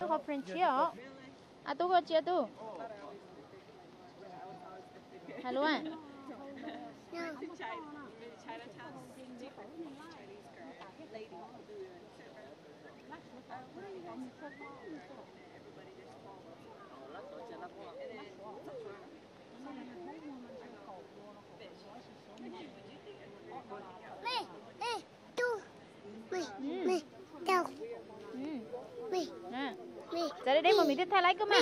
cho họ French hả à tôi có chia tu hello anh giờ đây mà mình thích thay lái cơ mà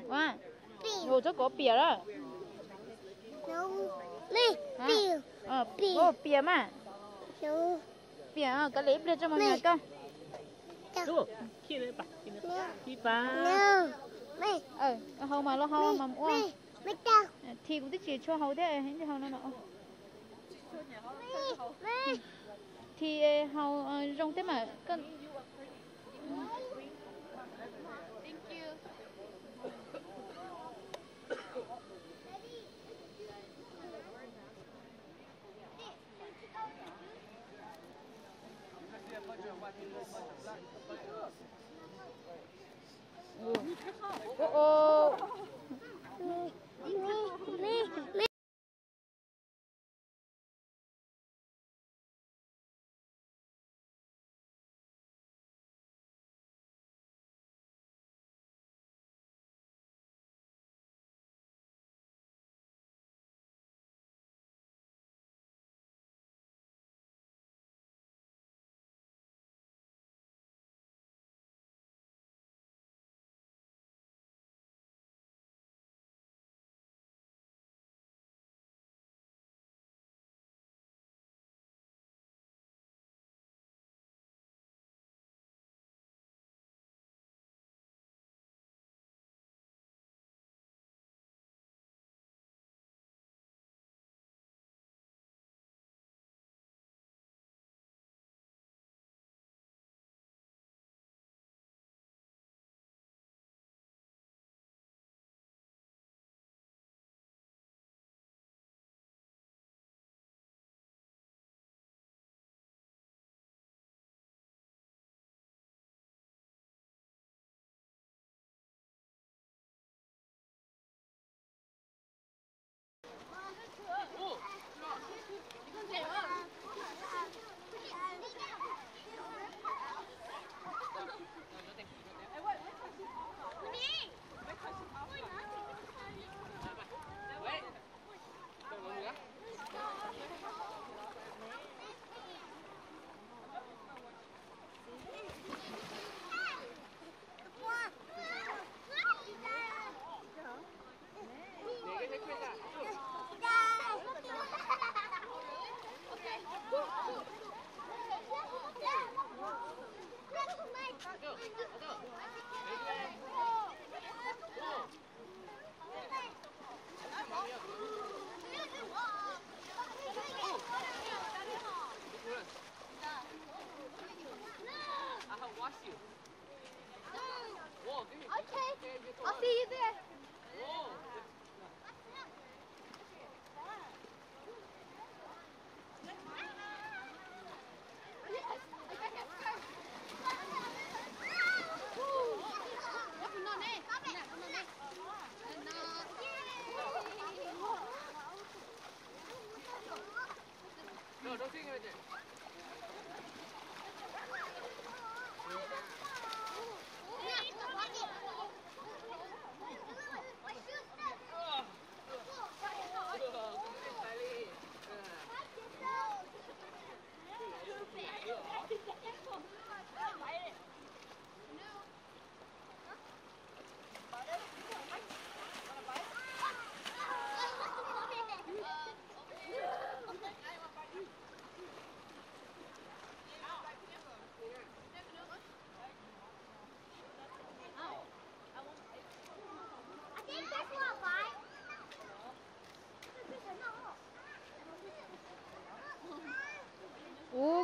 wow ngồi cho có bìa đó bìa mà bìa cái lấy bìa cho mọi người cơ hầu mà lo hầu mà mua thì cũng thích chỉ cho hầu thế hay hầu nó thì hầu rong thế mà con I'll see you there. No, don't think of it.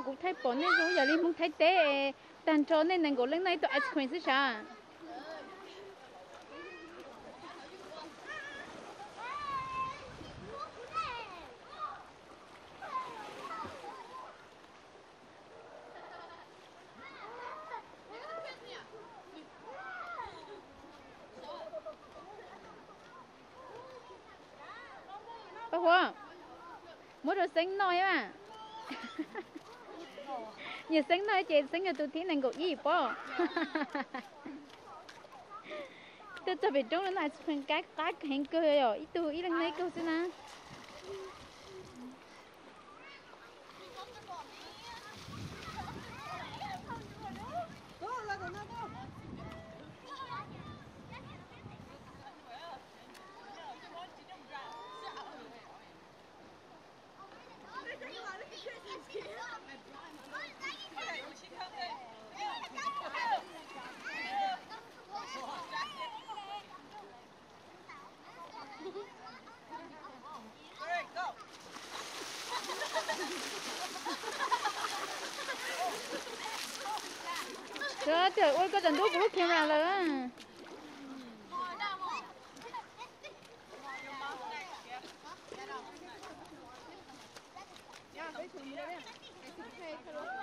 cũng thấy bọn nên rồi giờ đi muốn thấy té đàn trò nên nàng gọi lên này tụi ice cream sao Bác Hoa, mỗi đồ xanh nói mà. Nhiều xanh nói chị xanh ở tụi thiên này có gì bỏ. Tôi cho về trong là phần cái hình cười rồi, ít tôi ít lần này câu xin à. Trời ơi, có trận đốt của lúc kia nào rồi á.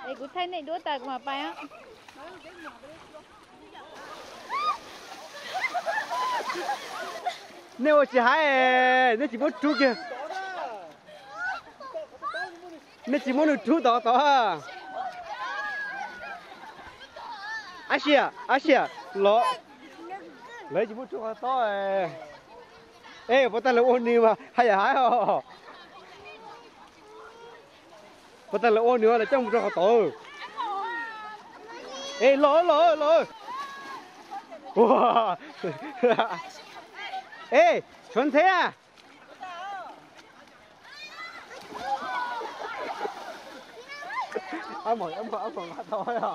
Đây cũng thấy này đốt tạc mà phải á. Nếu chỉ hai nếu chỉ muốn chú kia nếu chỉ muốn chú đó đó Asia lo lấy chỉ muốn chú đó ê bắt tay là ôn đi mà hay là hái hả bắt tay là ôn nữa là trong cho họ ê lo wow ê chuẩn thế à ông mỏi thôi à